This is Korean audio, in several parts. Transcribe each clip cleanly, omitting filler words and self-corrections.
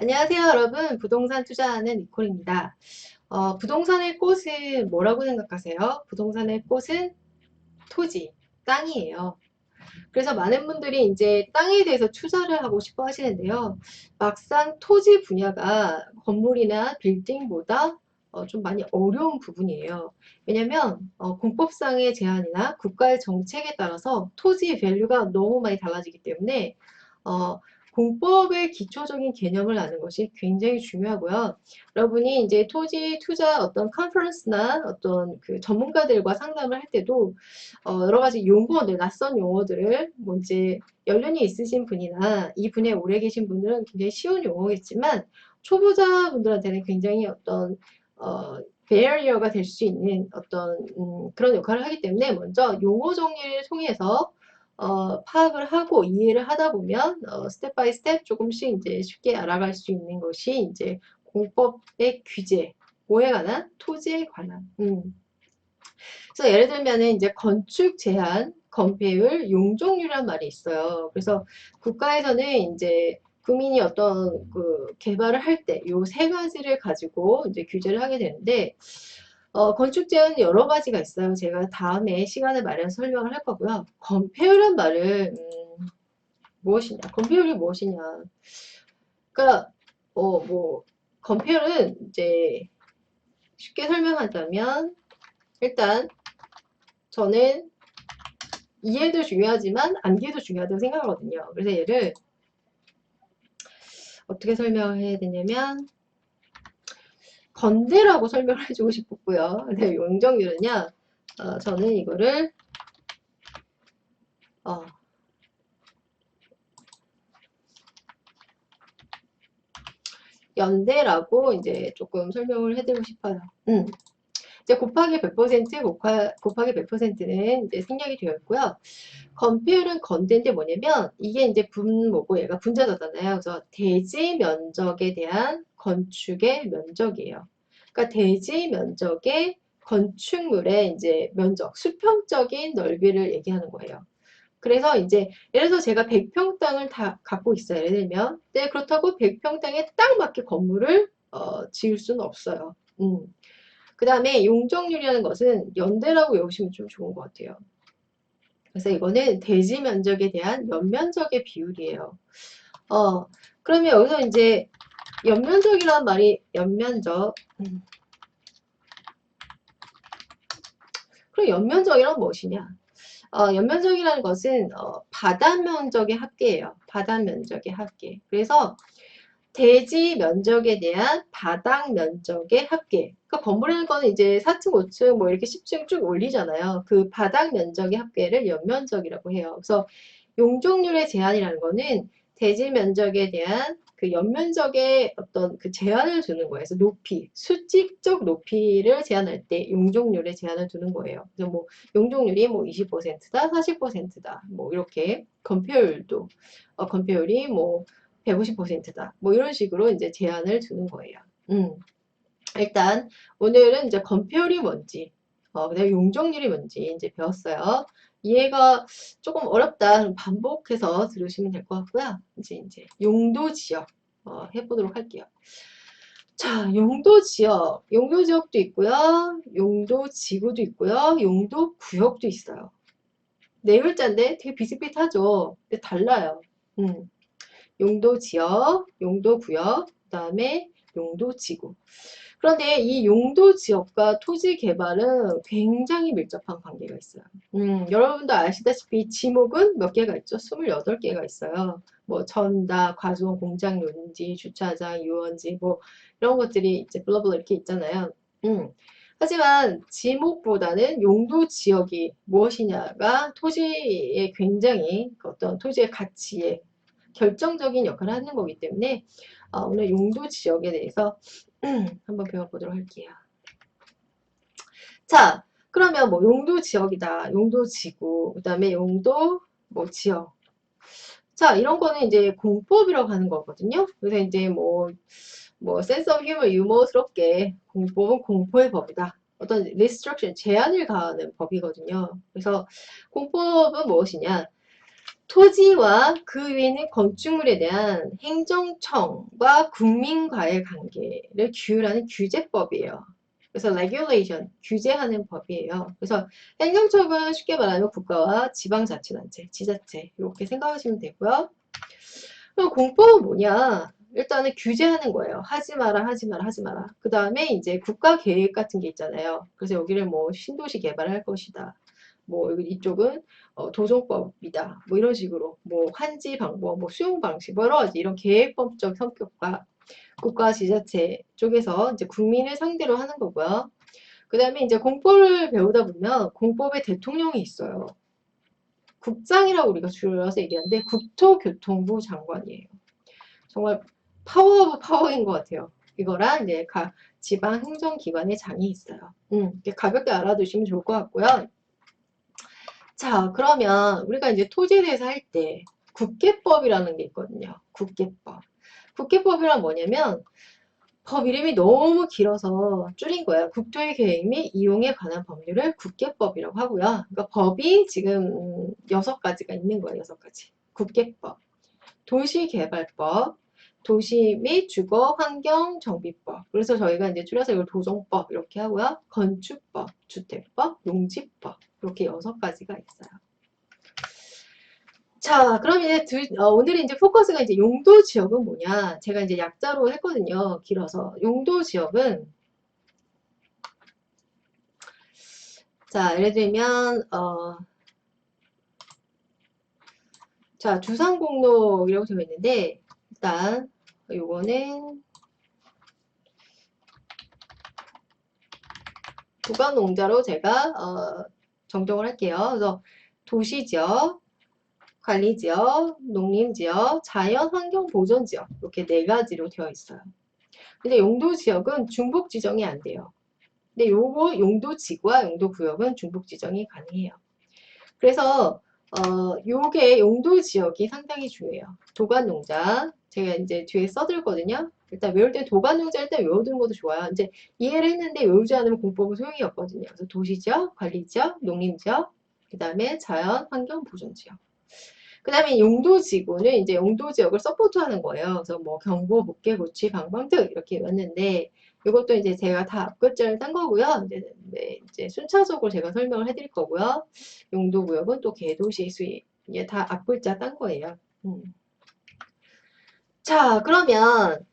안녕하세요, 여러분. 부동산 투자하는 니콜입니다. 부동산의 꽃은 뭐라고 생각하세요? 부동산의 꽃은 토지, 땅이에요. 그래서 많은 분들이 이제 땅에 대해서 투자를 하고 싶어 하시는데요. 막상 토지 분야가 건물이나 빌딩보다 좀 많이 어려운 부분이에요. 왜냐면 공법상의 제한이나 국가의 정책에 따라서 토지의 밸류가 너무 많이 달라지기 때문에 어, 공법의 기초적인 개념을 아는 것이 굉장히 중요하고요. 여러분이 이제 토지 투자 어떤 컨퍼런스나 어떤 그 전문가들과 상담을 할 때도 여러 가지 용어들, 낯선 용어들을 뭐 이제 연륜이 있으신 분이나 이 분야에 오래 계신 분들은 굉장히 쉬운 용어겠지만 초보자분들한테는 굉장히 어떤 베리어가 될 수 있는 어떤 그런 역할을 하기 때문에 먼저 용어 정리를 통해서 파악을 하고 이해를 하다 보면 스텝 바이 스텝 조금씩 이제 쉽게 알아갈 수 있는 것이 이제 공법의 규제, 뭐에 관한 토지에 관한. 그래서 예를 들면은 이제 건축 제한, 건폐율, 용적률이란 말이 있어요. 그래서 국가에서는 이제 국민이 어떤 그 개발을 할 때 요 세 가지를 가지고 이제 규제를 하게 되는데 건축 제한은 여러 가지가 있어요. 제가 다음에 시간을 마련해서 설명을 할 거고요. 건폐율이란 말을 무엇이냐? 건폐율이 무엇이냐? 그러니까 뭐 건폐율은 이제 쉽게 설명하자면 일단 저는 이해도 중요하지만 암기도 중요하다고 생각하거든요. 그래서 얘를 어떻게 설명을 해야 되냐면 건대라고 설명을 해주고 싶었고요. 근데 용적률은요. 저는 이거를 연대라고 이제 조금 설명을 해드리고 싶어요. 이제 곱하기 100%, 곱하기 100%는 이제 생략이 되어 있고요. 건폐율은 건대인데 뭐냐면 이게 이제 분모고 얘가 분자잖아요. 그래서 대지 면적에 대한 건축의 면적이에요. 그러니까 대지 면적의 건축물의 이제 면적, 수평적인 넓이를 얘기하는 거예요. 그래서 이제 예를 들어서 제가 100평 땅을 다 갖고 있어요. 예를 들면. 네, 그렇다고 100평 땅에 딱 맞게 건물을 지을 수는 없어요. 그 다음에 용적률이라는 것은 연대라고 외우시면 좀 좋은 것 같아요. 그래서 이거는 대지 면적에 대한 연면적의 비율이에요. 그러면 여기서 이제 연면적이라는 말이 연면적. 그럼 연면적이란 무엇이냐? 연면적이라는 것은 바다 면적의 합계예요. 바다 면적의 합계. 그래서 대지 면적에 대한 바닥 면적의 합계. 그러니까 건물이라는 거는 이제 4층, 5층 뭐 이렇게 10층 쭉 올리잖아요. 그 바닥 면적의 합계를 연면적이라고 해요. 그래서 용적률의 제한이라는 거는 대지 면적에 대한 그 연면적의 어떤 그 제한을 두는 거예요. 그래서 높이, 수직적 높이를 제한할 때 용적률에 제한을 두는 거예요. 그래서 뭐 용적률이 뭐 20%다, 40%다, 뭐 이렇게 건폐율도 건폐율이 뭐 150%다. 뭐 이런 식으로 이제 제한을 두는 거예요. 일단 오늘은 이제 건폐율이 뭔지, 그다음에 용적률이 뭔지 이제 배웠어요. 이해가 조금 어렵다. 그럼 반복해서 들으시면 될 것 같고요. 이제 용도 지역 해보도록 할게요. 자, 용도 지역, 용도 지역도 있고요. 용도 지구도 있고요. 용도 구역도 있어요. 네 글자인데 되게 비슷비슷하죠. 근데 달라요. 용도 지역, 용도 구역, 그 다음에 용도 지구. 그런데 이 용도 지역과 토지 개발은 굉장히 밀접한 관계가 있어요. 여러분도 아시다시피 지목은 몇 개가 있죠? 28개가 있어요. 뭐 전다, 과수원, 공장, 용지, 주차장, 유원지 뭐 이런 것들이 이제 블러블러 이렇게 있잖아요. 하지만 지목보다는 용도 지역이 무엇이냐가 토지에 굉장히 어떤 토지의 가치에 결정적인 역할을 하는 거기 때문에 오늘 용도 지역에 대해서 한번 배워보도록 할게요. 자, 그러면 뭐 용도 지역이다, 용도 지구, 그 다음에 용도 뭐 지역. 자, 이런 거는 이제 공법이라고 하는 거거든요. 그래서 이제 뭐 센스 오브 휴머 유머스럽게 공법은 공포의 법이다. 어떤 리스트럭션, 제한을 가하는 법이거든요. 그래서 공법은 무엇이냐? 토지와 그 위에 있는 건축물에 대한 행정청과 국민과의 관계를 규율하는 규제법이에요. 그래서 regulation, 규제하는 법이에요. 그래서 행정청은 쉽게 말하면 국가와 지방자치단체, 지자체 이렇게 생각하시면 되고요. 그럼 공법은 뭐냐? 일단은 규제하는 거예요. 하지 마라, 하지 마라, 하지 마라. 그 다음에 이제 국가 계획 같은 게 있잖아요. 그래서 여기를 뭐 신도시 개발할 것이다. 뭐 이쪽은 도정법이다. 뭐 이런 식으로 뭐 환지 방법, 뭐 수용 방식, 뭐 여러 가지 이런 계획법적 성격과 국가 지자체 쪽에서 이제 국민을 상대로 하는 거고요. 그 다음에 이제 공법을 배우다 보면 공법에 대통령이 있어요. 국장이라고 우리가 줄여서 얘기하는데 국토교통부 장관이에요. 정말 파워 오브 파워인 것 같아요. 이거랑 이제 지방 행정기관의 장이 있어요. 가볍게 알아두시면 좋을 것 같고요. 자, 그러면 우리가 이제 토지에 대해서 할 때 국계법이라는 게 있거든요. 국계법. 국계법이란 뭐냐면 법 이름이 너무 길어서 줄인 거예요. 국토의 계획 및 이용에 관한 법률을 국계법이라고 하고요. 그러니까 법이 지금 6가지가 있는 거예요. 6가지. 국계법, 도시개발법, 도시 및 주거 환경 정비법. 그래서 저희가 이제 줄여서 이걸 도정법 이렇게 하고요. 건축법, 주택법, 농지법 이렇게 6가지가 있어요. 자, 그럼 이제 오늘은 이제 포커스가 이제 용도 지역은 뭐냐? 제가 이제 약자로 했거든요. 길어서. 용도 지역은 자, 예를 들면 자, 주상공로이라고 되어 있는데 일단 요거는 도감농자로 제가 정정을 할게요. 그래서 도시지역, 관리지역, 농림지역, 자연환경보전지역 이렇게 4가지로 되어 있어요. 근데 용도지역은 중복 지정이 안 돼요. 근데 요거 용도지구와 용도구역은 중복 지정이 가능해요. 그래서 요게 용도지역이 상당히 중요해요. 도관농자 제가 이제 뒤에 써들거든요. 일단 외울 때 도관농자 일단 외워두는 것도 좋아요. 이제 이해를 했는데 외우지 않으면 공법은 소용이 없거든요. 그래서 도시지역, 관리지역, 농림지역, 그 다음에 자연환경보존지역. 그 다음에 용도지구는 이제 용도지역을 서포트하는 거예요. 그래서 뭐 경보, 복개, 고취, 방방특 이렇게 외웠는데 이것도 이제 제가 다 앞글자를 딴 거고요. 이제 순차적으로 제가 설명을 해드릴 거고요. 용도구역은 또 개도시 수입 이게 다 앞글자 딴 거예요. 자, 그러면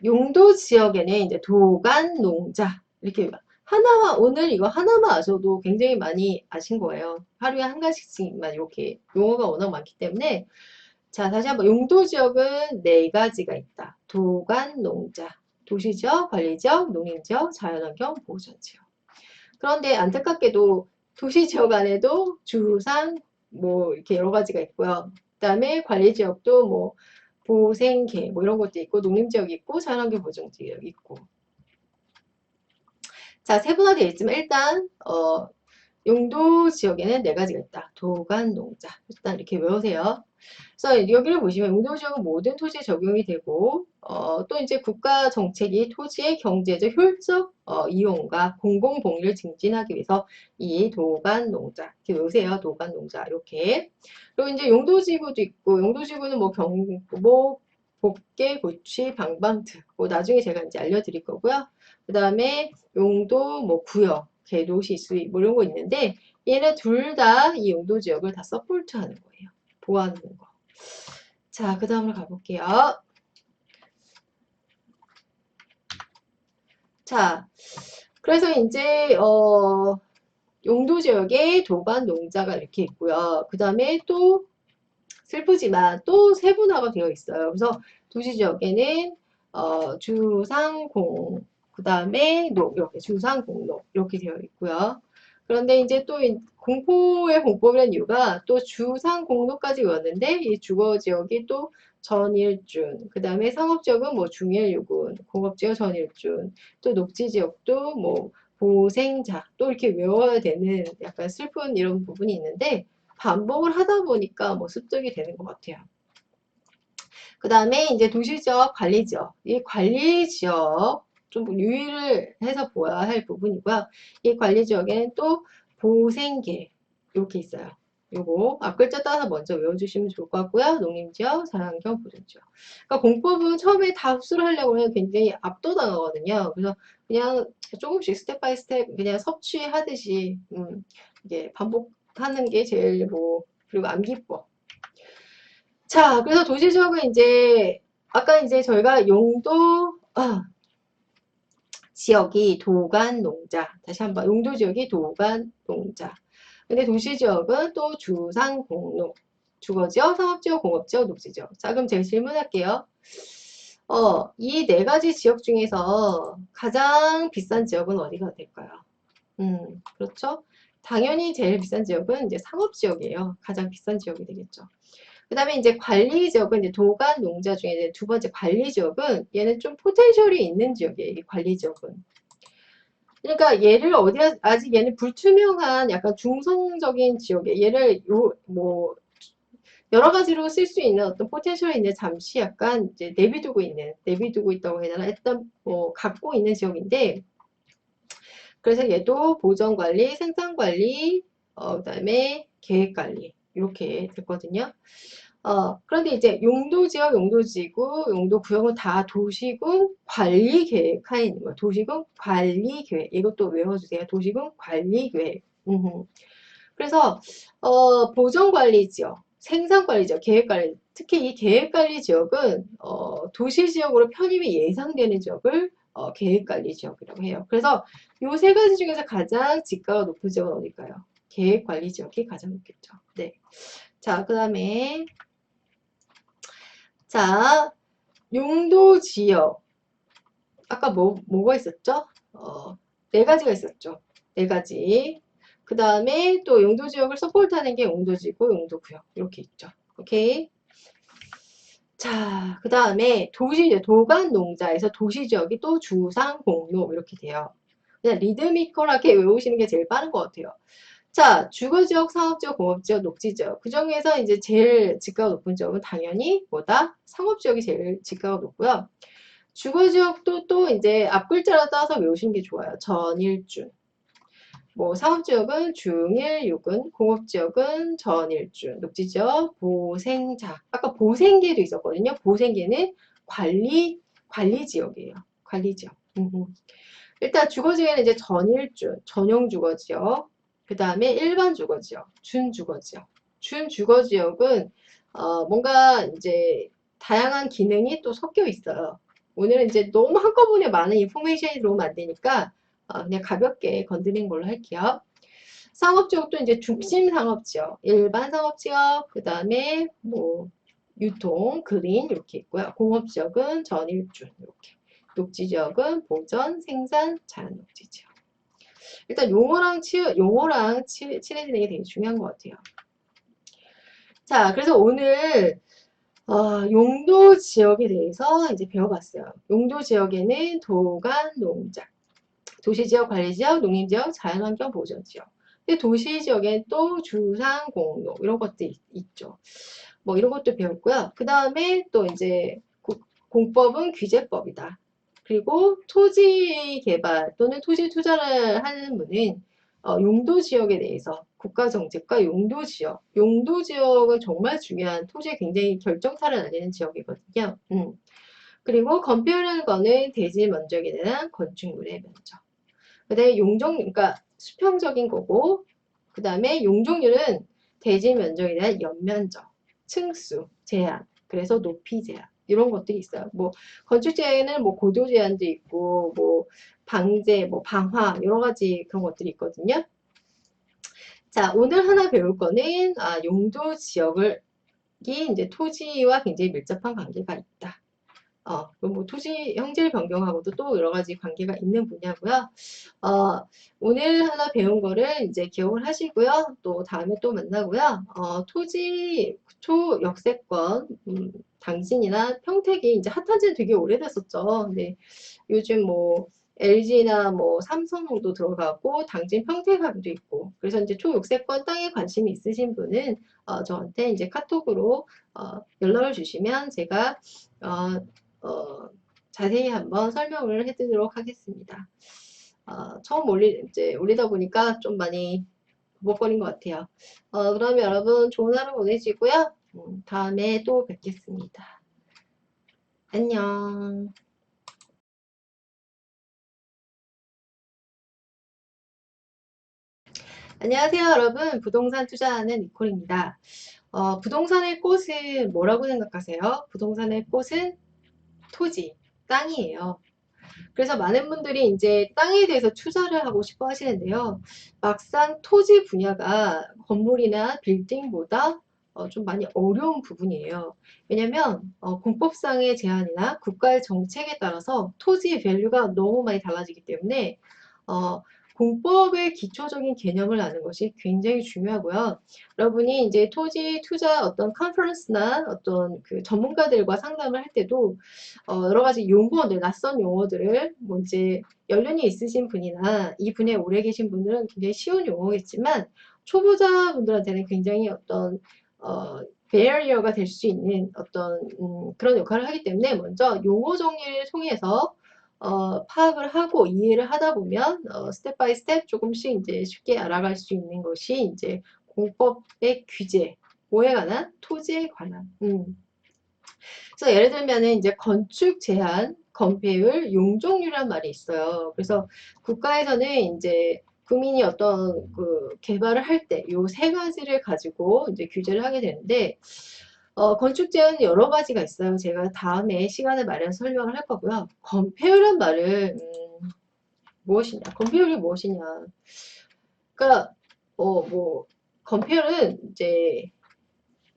용도 지역에는 이제 도간, 농자 이렇게 하나만 오늘 이거 하나만 아셔도 굉장히 많이 아신 거예요. 하루에 한 가지씩만 이렇게 용어가 워낙 많기 때문에 자, 다시 한번 용도 지역은 4가지가 있다. 도간, 농자, 도시지역, 관리지역, 농림지역, 자연환경, 보호전지역. 그런데 안타깝게도 도시지역 안에도 주상 뭐 이렇게 여러 가지가 있고요. 그다음에 관리지역도 뭐 보생계 뭐 이런 것도 있고 농림지역이 있고 자연환경 보존지역이 있고 자 세분화되어 있지만 일단 용도 지역에는 4가지가 있다. 도간, 농자. 일단 이렇게 외우세요. 그래서 여기를 보시면 용도 지역은 모든 토지에 적용이 되고 또 이제 국가 정책이 토지의 경제적 효율적 이용과 공공 복리를 증진하기 위해서 이 도간, 농자 이렇게 외우세요. 도간, 농자 이렇게. 그리고 이제 용도 지구도 있고 용도 지구는 뭐 경보, 복개, 고취, 방방특 뭐 나중에 제가 이제 알려드릴 거고요. 그 다음에 용도 뭐 구역 개도시 수입 뭐 이런 거 있는데 얘네 둘 다 이 용도 지역을 다 서포트하는 거예요. 보호하는 거. 자, 그 다음으로 가볼게요. 자, 그래서 이제 용도 지역에 도반 농자가 이렇게 있고요. 그 다음에 또 슬프지만 또 세분화가 되어 있어요. 그래서 도시 지역에는 주상공 그 다음에 녹 이렇게 주상공록 이렇게 되어 있고요. 그런데 이제 또 공포의 공법이라는 이유가 또 주상공로까지 외웠는데 이 주거 지역이 또 전일준, 그 다음에 상업지역은 뭐 중일유군, 공업지역 전일준, 또 녹지지역도 뭐 보생자 또 이렇게 외워야 되는 약간 슬픈 이런 부분이 있는데 반복을 하다 보니까 뭐 습득이 되는 것 같아요. 그 다음에 이제 도시지역, 관리지역. 이 관리지역 좀 유의를 해서 보아야 할 부분이고요. 이 관리지역에는 또 보생계 이렇게 있어요. 요거 앞글자 따서 먼저 외워주시면 좋을 것 같고요. 농림지역, 자연환경, 보존지역. 그러니까 공법은 처음에 다 흡수를 하려고 하면 굉장히 압도당하거든요. 그래서 그냥 조금씩 스텝 바이 스텝 그냥 섭취하듯이 이게 반복하는 게 제일 뭐 그리고 암기법. 자, 그래서 도시지역은 이제 아까 이제 저희가 용도 지역이 도간 농자. 다시 한번 용도 지역이 도간 농자. 근데 도시지역은 또 주상 공로. 주거지역, 상업지역, 공업지역, 녹지지역. 자, 그럼 제가 질문할게요. 이 네 가지 지역 중에서 가장 비싼 지역은 어디가 될까요? 그렇죠. 당연히 제일 비싼 지역은 이제 상업지역이에요. 가장 비싼 지역이 되겠죠. 그 다음에 이제 관리지역은 이제 도간 농자 중에 이제 두 번째 관리지역은 얘는 좀 포텐셜이 있는 지역이에요. 이 관리지역은. 그러니까 얘를 어디야 아직 얘는 불투명한 약간 중성적인 지역에 얘를 뭐 여러 가지로 쓸 수 있는 어떤 포텐셜이 있는 잠시 약간 이제 내비두고 있다고 해야 되나 일단 뭐 갖고 있는 지역인데 그래서 얘도 보전 관리, 생산 관리, 그다음에 계획 관리 이렇게 됐거든요. 그런데 이제 용도지역, 용도지구, 용도구역은 다 도시군 관리 계획하에 있는 거예요. 도시군 관리 계획. 이것도 외워주세요. 도시군 관리 계획. 그래서 보전관리 지역, 생산관리 지역, 계획관리 특히 이 계획관리 지역은 도시지역으로 편입이 예상되는 지역을 계획관리 지역이라고 해요. 그래서 이 세 가지 중에서 가장 지가가 높은 지역은 어딜까요? 계획관리 지역이 가장 높겠죠. 네. 자, 그 다음에 자, 용도 지역. 아까 뭐가 있었죠? 네 가지가 있었죠. 네 가지. 그 다음에 또 용도 지역을 서포트하는 게 용도지구, 용도구역. 이렇게 있죠. 오케이. 자, 그 다음에 도간 농자에서 도시지역이 또 주상, 공로 이렇게 돼요. 그냥 리드미컬하게 외우시는 게 제일 빠른 것 같아요. 자, 주거지역, 상업지역, 공업지역, 녹지지역. 그 중에서 이제 제일 지가가 높은 지역은 당연히 뭐다? 상업지역이 제일 지가가 높고요. 주거지역도 또 이제 앞글자로 따서 외우시는 게 좋아요. 전일준. 뭐 상업지역은 중일, 육은, 공업지역은 전일준, 녹지지역, 보생자. 아까 보생계도 있었거든요. 보생계는 관리지역이에요. 관리지역. 일단 주거지역에는 이제 전일준, 전용주거지역, 그 다음에 일반 주거지역, 준주거지역. 준주거지역은 뭔가 이제 다양한 기능이 또 섞여 있어요. 오늘은 이제 너무 한꺼번에 많은 인포메이션이 들어오면 안 되니까 그냥 가볍게 건드린 걸로 할게요. 상업지역도 이제 중심 상업지역, 일반 상업지역, 그 다음에 뭐 유통, 그린 이렇게 있고요. 공업지역은 전일준 이렇게. 녹지지역은 보전, 생산, 자연녹지지역. 일단 용어랑 친해지는 게 되게 중요한 것 같아요. 자, 그래서 오늘 용도 지역에 대해서 이제 배워봤어요. 용도 지역에는 도간, 농작, 도시지역, 관리지역, 농림지역, 자연환경 보전지역. 근데 도시지역엔 또 주상, 공로 이런 것도 있죠. 뭐 이런 것도 배웠고요. 그 다음에 또 이제 공법은 규제법이다. 그리고 토지 개발 또는 토지 투자를 하는 분은 용도 지역에 대해서 국가 정책과 용도 지역, 용도 지역은 정말 중요한 토지에 굉장히 결정타를 날리는 지역이거든요. 그리고 건폐율이라는 거는 대지 면적에 대한 건축물의 면적. 그다음에 그러니까 수평적인 거고, 그 다음에 용적률은 대지 면적에 대한 연면적, 층수 제한, 그래서 높이 제한 이런 것들이 있어요. 뭐 건축 제한에는 뭐 고도 제한도 있고, 뭐 방제, 뭐 방화 여러 가지 그런 것들이 있거든요. 자, 오늘 하나 배울 거는 용도 지역을 이제 토지와 굉장히 밀접한 관계가 있다. 뭐 토지 형질 변경하고도 또 여러 가지 관계가 있는 분야고요. 오늘 하나 배운 거를 이제 기억을 하시고요. 또 다음에 또 만나고요. 토지 초역세권 당진이나 평택이 이제 핫한 지는 되게 오래됐었죠. 근데 요즘 뭐 LG나 뭐 삼성도 들어가고 당진 평택하기도 있고 그래서 이제 초역세권 땅에 관심이 있으신 분은 저한테 이제 카톡으로 연락을 주시면 제가 자세히 한번 설명을 해드리도록 하겠습니다. 처음 이제 올리다 보니까 좀 많이 버벅거린 것 같아요. 그러면 여러분 좋은 하루 보내시고요. 다음에 또 뵙겠습니다. 안녕. 안녕하세요, 여러분. 부동산 투자하는 니콜입니다. 부동산의 꽃은 뭐라고 생각하세요? 부동산의 꽃은 토지, 땅이에요. 그래서 많은 분들이 이제 땅에 대해서 투자를 하고 싶어 하시는데요. 막상 토지 분야가 건물이나 빌딩보다 좀 많이 어려운 부분이에요. 왜냐면 공법상의 제한이나 국가의 정책에 따라서 토지 밸류가 너무 많이 달라지기 때문에 어, 공법의 기초적인 개념을 아는 것이 굉장히 중요하고요. 여러분이 이제 토지 투자 어떤 컨퍼런스나 어떤 그 전문가들과 상담을 할 때도 여러 가지 용어들, 낯선 용어들을 뭐 이제 연륜이 있으신 분이나 이 분야에 오래 계신 분들은 굉장히 쉬운 용어겠지만 초보자분들한테는 굉장히 어떤 베리어가 될 수 있는 어떤 그런 역할을 하기 때문에 먼저 용어 정리를 통해서 파악을 하고 이해를 하다 보면 스텝 바이 스텝 조금씩 이제 쉽게 알아갈 수 있는 것이 이제 공법의 규제, 뭐에 관한? 토지에 관한. 그래서 예를 들면은 이제 건축 제한, 건폐율, 용적률이란 말이 있어요. 그래서 국가에서는 이제 국민이 어떤 그 개발을 할 때 요 세 가지를 가지고 이제 규제를 하게 되는데 건축 제한은 여러 가지가 있어요. 제가 다음에 시간을 마련해서 설명을 할 거고요. 건폐율이란 말을 무엇이냐? 건폐율이 무엇이냐? 그러니까 뭐 건폐율은 이제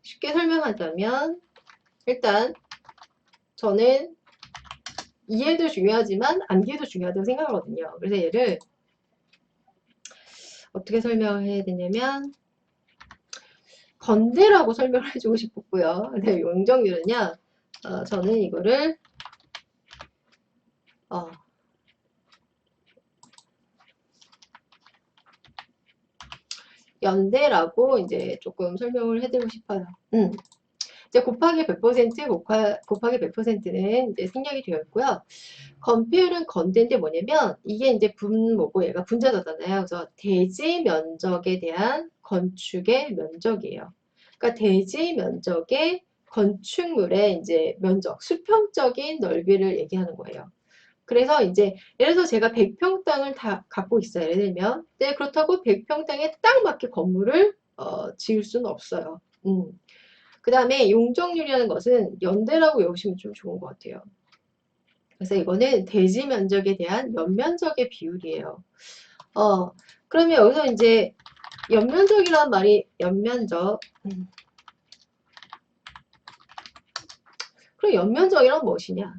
쉽게 설명하자면 일단 저는 이해도 중요하지만 암기도 중요하다고 생각하거든요. 그래서 얘를 어떻게 설명해야 되냐면 건대라고 설명을 해주고 싶었고요. 근데 용적률은요. 저는 이거를 연대라고 이제 조금 설명을 해드리고 싶어요. 이제 곱하기 100%, 곱하기 100%는 이제 생략이 되어 있고요. 건폐율은 건대인데 뭐냐면 이게 이제 분모고 얘가 분자잖아요. 그래서 대지 면적에 대한 건축의 면적이에요. 그러니까 대지 면적의 건축물의 이제 면적, 수평적인 넓이를 얘기하는 거예요. 그래서 이제 예를 들어서 제가 100평 땅을 다 갖고 있어요. 예를 들면. 네, 그렇다고 100평 땅에 딱 맞게 건물을 지을 수는 없어요. 그 다음에 용적률이라는 것은 연대라고 외우시면 좀 좋은 것 같아요. 그래서 이거는 대지 면적에 대한 연면적의 비율이에요. 그러면 여기서 이제 연면적이라는 말이 연면적. 그럼 연면적이란 무엇이냐?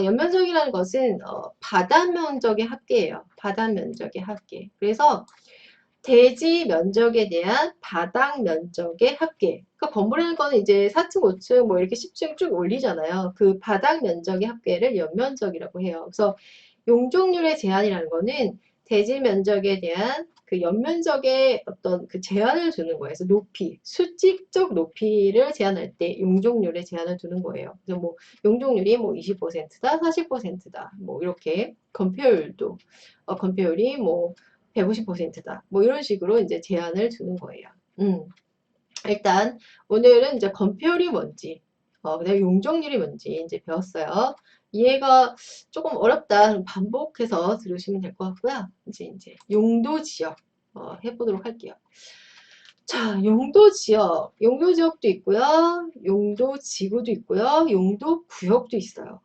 연면적이라는 것은 바다 면적의 합계예요. 바다 면적의 합계. 그래서 대지 면적에 대한 바닥 면적의 합계. 그러니까 건물이라는 거는 이제 4층, 5층 뭐 이렇게 10층 쭉 올리잖아요. 그 바닥 면적의 합계를 연면적이라고 해요. 그래서 용적률의 제한이라는 거는 대지 면적에 대한 그 연면적의 어떤 그 제한을 두는 거예요. 그래서 높이, 수직적 높이를 제한할 때 용적률에 제한을 두는 거예요. 그래서 뭐 용적률이 뭐 20%다, 40%다, 뭐 이렇게 건폐율도 건폐율이 뭐 150%다. 뭐 이런 식으로 이제 제한을 두는 거예요. 일단 오늘은 이제 건폐율이 뭔지, 그다음에 용적률이 뭔지 이제 배웠어요. 이해가 조금 어렵다. 그럼 반복해서 들으시면 될 것 같고요. 이제 용도 지역 해보도록 할게요. 자, 용도 지역, 용도 지역도 있고요. 용도 지구도 있고요. 용도 구역도 있어요.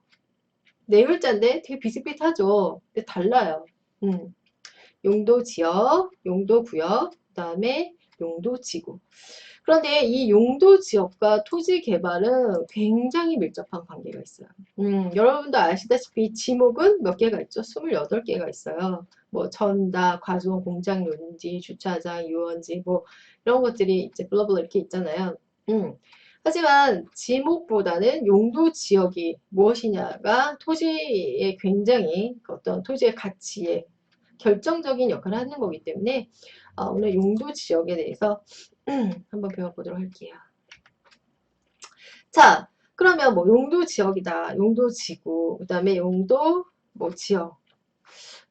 네 글자인데 되게 비슷비슷하죠. 근데 달라요. 용도 지역, 용도 구역, 그 다음에 용도 지구. 그런데 이 용도 지역과 토지 개발은 굉장히 밀접한 관계가 있어요. 여러분도 아시다시피 지목은 몇 개가 있죠? 28개가 있어요. 뭐 전다, 과수원, 공장, 용지, 주차장, 유원지 뭐 이런 것들이 이제 블러블러 이렇게 있잖아요. 하지만 지목보다는 용도 지역이 무엇이냐가 토지에 굉장히 어떤 토지의 가치에 결정적인 역할을 하는 거기 때문에 오늘 용도 지역에 대해서 한번 배워보도록 할게요. 자, 그러면 뭐 용도 지역이다, 용도 지구, 그 다음에 용도 뭐 지역.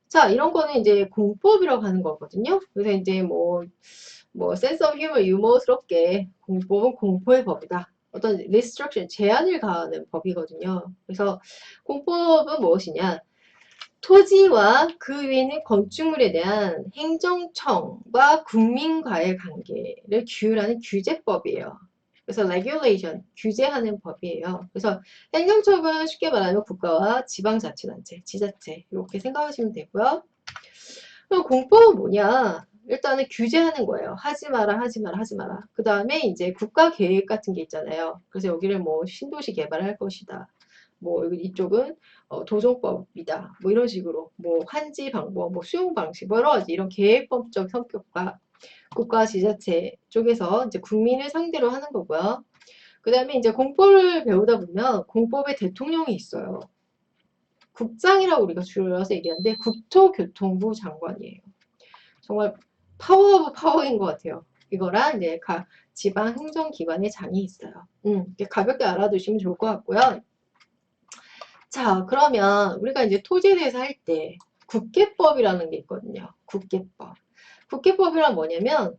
자, 이런 거는 이제 공법이라고 하는 거거든요. 그래서 이제 센스 오브 휴머 유머스럽게 공법은 공포의 법이다. 어떤 리스트럭션, 제한을 가하는 법이거든요. 그래서 공법은 무엇이냐? 토지와 그 위에 있는 건축물에 대한 행정청과 국민과의 관계를 규율하는 규제법이에요. 그래서 regulation, 규제하는 법이에요. 그래서 행정청은 쉽게 말하면 국가와 지방자치단체, 지자체 이렇게 생각하시면 되고요. 그럼 공법은 뭐냐? 일단은 규제하는 거예요. 하지 마라, 하지 마라, 하지 마라. 그 다음에 이제 국가 계획 같은 게 있잖아요. 그래서 여기를 뭐 신도시 개발할 것이다. 뭐 이쪽은 도정법이다. 뭐 이런 식으로 뭐 환지 방법, 뭐 수용 방식, 뭐 여러 가지 이런 계획법적 성격과 국가 지자체 쪽에서 이제 국민을 상대로 하는 거고요. 그 다음에 이제 공법을 배우다 보면 공법에 대통령이 있어요. 국장이라고 우리가 줄여서 얘기하는데 국토교통부 장관이에요. 정말 파워 오브 파워인 것 같아요. 이거랑 이제 각 지방 행정기관의 장이 있어요. 가볍게 알아두시면 좋을 것 같고요. 자, 그러면 우리가 이제 토지에 대해서 할 때 국계법이라는 게 있거든요. 국계법. 국계법이란 뭐냐면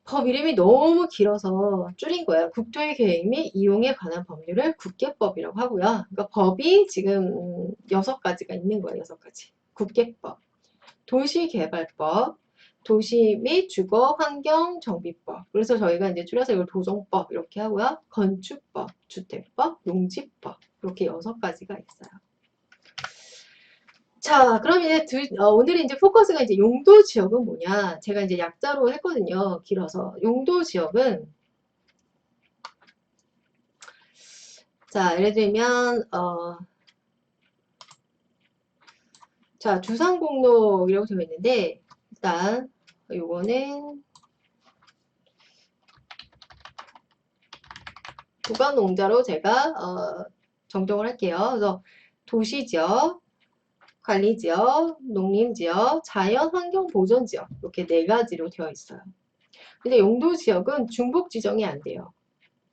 법 이름이 너무 길어서 줄인 거예요. 국토의 계획 및 이용에 관한 법률을 국계법이라고 하고요. 그러니까 법이 지금 6가지가 있는 거예요. 6가지. 국계법, 도시개발법, 도시 및 주거 환경 정비법. 그래서 저희가 이제 줄여서 이걸 도정법 이렇게 하고요. 건축법, 주택법, 용지법 이렇게 6가지가 있어요. 자, 그럼 이제 오늘은 이제 포커스가 이제 용도 지역은 뭐냐? 제가 이제 약자로 했거든요. 길어서. 용도 지역은 자, 예를 들면 자, 두산공로이라고 되어 있는데 일단 요거는 도관농자로 제가 정정을 할게요. 그래서 도시지역, 관리지역, 농림지역, 자연환경보전지역 이렇게 4가지로 되어 있어요. 근데 용도지역은 중복 지정이 안 돼요.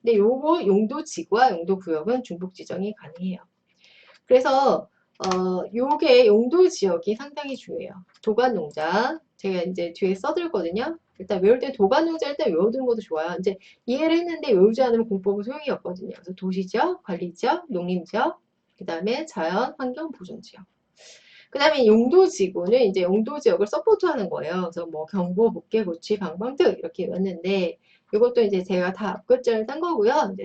근데 요거 용도지구와 용도구역은 중복 지정이 가능해요. 그래서 요게 용도지역이 상당히 중요해요. 도관농자 제가 이제 뒤에 써들거든요. 일단 외울 때 도관농자 일단 외워두는 것도 좋아요. 이제 이해를 했는데 외우지 않으면 공법은 소용이 없거든요. 그래서 도시지역, 관리지역, 농림지역, 그 다음에 자연, 환경, 보존지역. 그 다음에 용도지구는 이제 용도지역을 서포트하는 거예요. 그래서 뭐 경보, 복개, 고취, 방방 등 이렇게 왔는데 이것도 이제 제가 다 앞글자를 딴 거고요.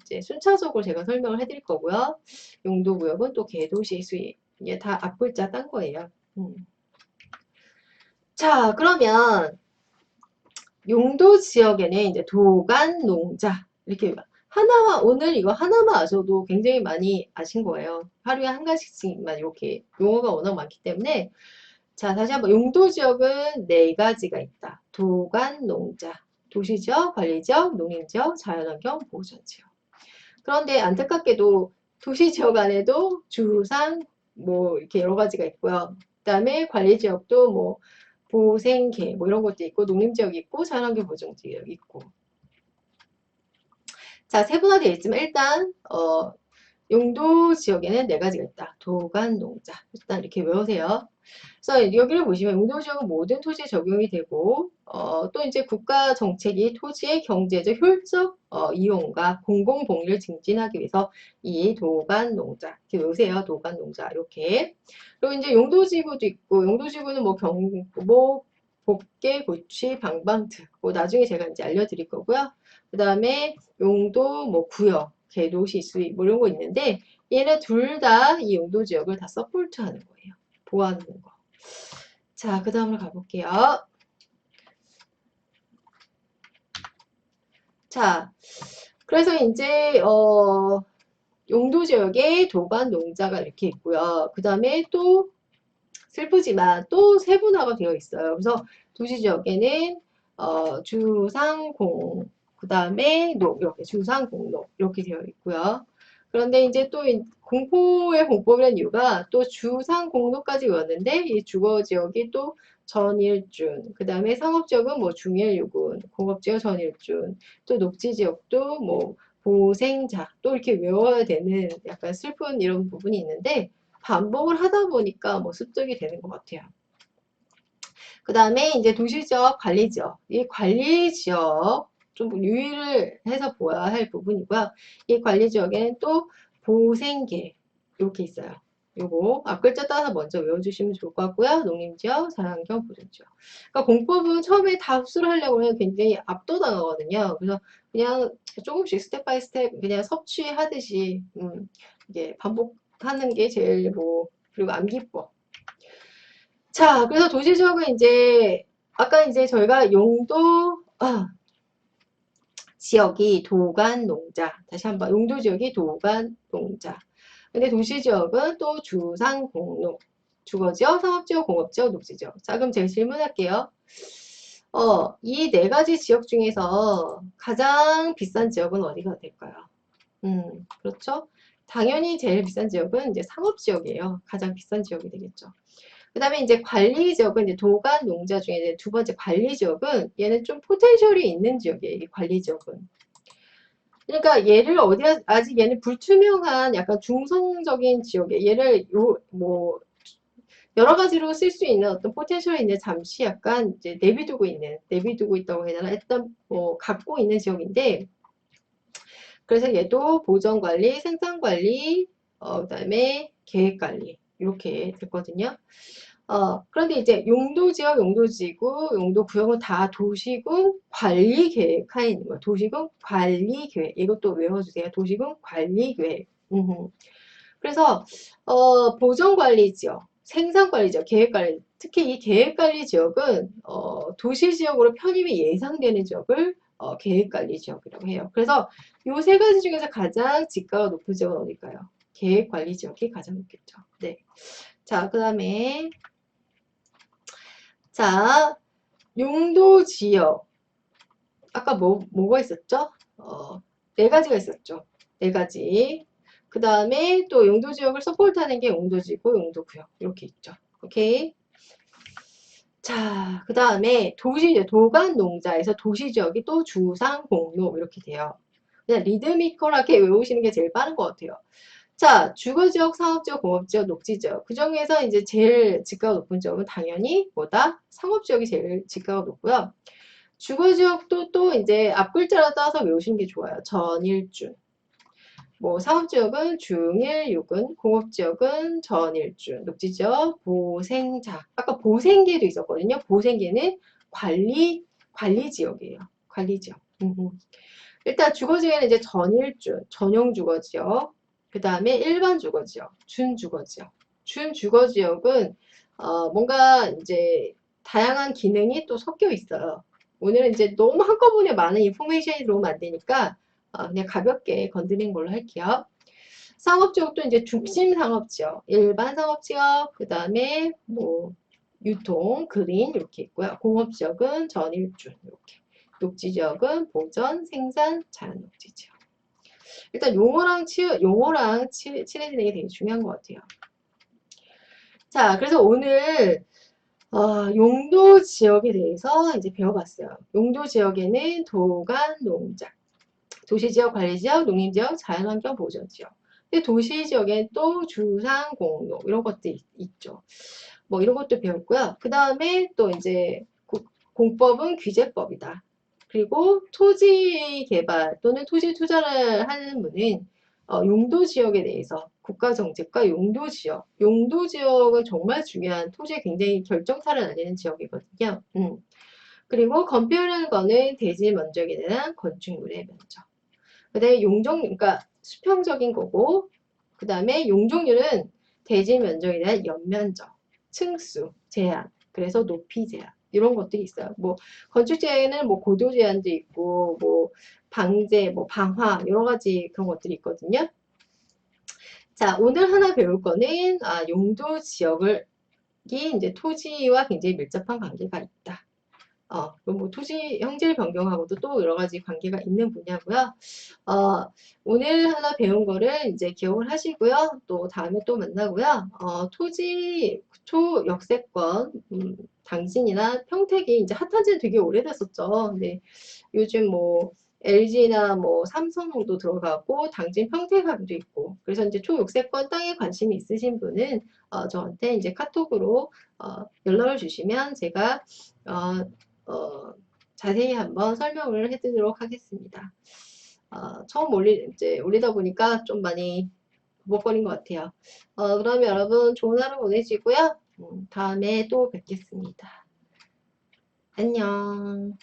이제 순차적으로 제가 설명을 해드릴 거고요. 용도구역은 또 개도시 수입 이게 다 앞글자 딴 거예요. 자, 그러면 용도 지역에는 이제 도간, 농자 이렇게 하나만 오늘 이거 하나만 아셔도 굉장히 많이 아신 거예요. 하루에 한 가지씩만 이렇게 용어가 워낙 많기 때문에 자 다시 한번 용도 지역은 4가지가 있다. 도간, 농자, 도시지역, 관리지역, 농림지역, 자연환경, 보전지역. 그런데 안타깝게도 도시지역 안에도 주상 뭐 이렇게 여러 가지가 있고요. 그다음에 관리지역도 뭐 보생계 뭐 이런 것도 있고 농림지역 있고 자연환경 보전지역 있고 자 세분화되어 있지만 일단 용도 지역에는 4가지가 있다. 도간, 농자. 일단 이렇게 외우세요. 그래서 여기를 보시면 용도 지역은 모든 토지에 적용이 되고 또 이제 국가 정책이 토지의 경제적 효율적 이용과 공공 복리를 증진하기 위해서 이 도간, 농자 이렇게 외우세요. 도간, 농자 이렇게. 그리고 이제 용도 지구도 있고 용도 지구는 뭐 경보, 복개, 고취, 방방특. 뭐 나중에 제가 이제 알려드릴 거고요. 그 다음에 용도, 뭐 구역, 개도시 수입 뭐 이런 거 있는데 얘네 둘 다 이 용도 지역을 다 서포트하는 거예요. 보호하는 거. 자, 그 다음으로 가볼게요. 자, 그래서 이제 용도 지역에 도반 농자가 이렇게 있고요. 그 다음에 또 슬프지만 또 세분화가 되어 있어요. 그래서 도시 지역에는 주상공 그 다음에 녹 이렇게 주상공록 이렇게 되어 있고요. 그런데 이제 또 공포의 공법이라는 이유가 또 주상공로까지 왔는데 이 주거 지역이 또 전일준, 그 다음에 상업지역은 뭐 중일유군, 공업지역 전일준, 또 녹지지역도 뭐 보생자, 또 이렇게 외워야 되는 약간 슬픈 이런 부분이 있는데 반복을 하다 보니까 뭐 습득이 되는 것 같아요. 그 다음에 이제 도시지역, 관리지역. 이 관리지역 좀 유의를 해서 보아야 할 부분이고요. 이 관리지역에는 또 보생계 이렇게 있어요. 요거 앞 글자 따서 먼저 외워주시면 좋을 것 같고요. 농림지역, 자연환경 보존지역. 그러니까 공법은 처음에 다 흡수를 하려고 하면 굉장히 압도당하거든요. 그래서 그냥 조금씩 스텝 바이 스텝 그냥 섭취하듯이 이게 반복하는 게 제일 뭐 그리고 암기법. 자, 그래서 도시지역은 이제 아까 이제 저희가 용도 지역이 도간 농자. 다시 한번 용도 지역이 도간 농자. 근데 도시지역은 또 주상 공농. 주거지역, 상업지역, 공업지역, 녹지지역. 자, 그럼 제가 질문할게요. 이 네 가지 지역 중에서 가장 비싼 지역은 어디가 될까요? 그렇죠. 당연히 제일 비싼 지역은 이제 상업지역이에요. 가장 비싼 지역이 되겠죠. 그 다음에 이제 관리지역은 이제 도간 농자 중에 이제 두 번째 관리지역은 얘는 좀 포텐셜이 있는 지역이에요. 이 관리지역은. 그러니까 얘를 아직 얘는 불투명한 약간 중성적인 지역에 얘를 뭐 여러 가지로 쓸 수 있는 어떤 포텐셜이 있는 잠시 약간 이제 내비두고 있다고 해야 되나? 일단 뭐 갖고 있는 지역인데 그래서 얘도 보전관리, 생산관리, 그다음에 계획관리 이렇게 됐거든요. 그런데 이제 용도지역, 용도지구, 용도구역은 다 도시군 관리계획 하에 있는 거예요. 도시군 관리계획. 이것도 외워주세요. 도시군 관리계획. 그래서 보전관리지역, 생산관리지역, 계획관리, 특히 이 계획관리지역은 도시지역으로 편입이 예상되는 지역을 계획관리지역이라고 해요. 그래서 이 세 가지 중에서 가장 지가가 높은 지역은 어딜까요? 계획관리지역이 가장 높겠죠. 네. 자, 그 다음에 자, 용도지역. 아까 뭐가 있었죠? 네 가지가 있었죠. 네 가지. 그 다음에 또 용도지역을 서포트하는 게 용도지구, 용도구역. 이렇게 있죠. 오케이. 자, 그 다음에 도간농자에서 도시지역이 또 주상공로 이렇게 돼요. 그냥 리드미컬하게 외우시는 게 제일 빠른 것 같아요. 자, 주거지역, 상업지역, 공업지역, 녹지지역. 그 중에서 이제 제일 지가가 높은 지역은 당연히 뭐다? 상업지역이 제일 지가가 높고요. 주거지역도 또 이제 앞 글자를 따서 외우시는 게 좋아요. 전일준. 뭐 상업지역은 중일, 육은, 공업지역은 전일준, 녹지지역, 보생자. 아까 보생계도 있었거든요. 보생계는 관리지역이에요. 관리지역. 일단 주거지역에는 이제 전일준, 전용 주거지역, 그 다음에 일반 주거지역, 준주거지역. 준주거지역은 뭔가 이제 다양한 기능이 또 섞여 있어요. 오늘은 이제 너무 한꺼번에 많은 인포메이션이 들어오면 안 되니까 그냥 가볍게 건드린 걸로 할게요. 상업지역도 이제 중심 상업지역, 일반 상업지역, 그 다음에 뭐 유통, 그린 이렇게 있고요. 공업지역은 전일준 이렇게. 녹지지역은 보전, 생산, 자연녹지지역. 일단 용어랑 친해지는 게 되게 중요한 것 같아요. 자, 그래서 오늘 용도 지역에 대해서 이제 배워봤어요. 용도 지역에는 도간, 농작, 도시지역, 관리지역, 농림지역, 자연환경 보전지역. 근데 도시지역엔 또 주상, 공로 이런 것도 있죠. 뭐 이런 것도 배웠고요. 그 다음에 또 이제 공법은 규제법이다. 그리고 토지 개발 또는 토지 투자를 하는 분은 용도 지역에 대해서 국가 정책과 용도 지역, 용도 지역은 정말 중요한 토지에 굉장히 결정타를 날리는 지역이거든요. 그리고 건폐율이라는 거는 대지 면적에 대한 건축물의 면적. 그다음에 그러니까 수평적인 거고, 그 다음에 용적률은 대지 면적에 대한 연면적, 층수 제한, 그래서 높이 제한. 이런 것들이 있어요. 뭐 건축 제한은 뭐 고도 제한도 있고 뭐 방제, 뭐 방화 여러 가지 그런 것들이 있거든요. 자, 오늘 하나 배울 거는 용도 지역이 이제 토지와 굉장히 밀접한 관계가 있다. 뭐 토지 형질 변경하고도 또 여러 가지 관계가 있는 분야고요. 오늘 하나 배운 거를 이제 기억을 하시고요. 또 다음에 또 만나고요. 토지 초역세권 당진이나 평택이 이제 핫한 지는 되게 오래됐었죠. 근데 요즘 뭐 LG나 뭐 삼성도 들어가고 당진 평택항도 있고 그래서 이제 총 6세권 땅에 관심이 있으신 분은 저한테 이제 카톡으로 연락을 주시면 제가 자세히 한번 설명을 해드리도록 하겠습니다. 처음 이제 올리다 보니까 좀 많이 버벅거린 것 같아요. 그럼 여러분 좋은 하루 보내시고요. 다음에 또 뵙겠습니다. 안녕.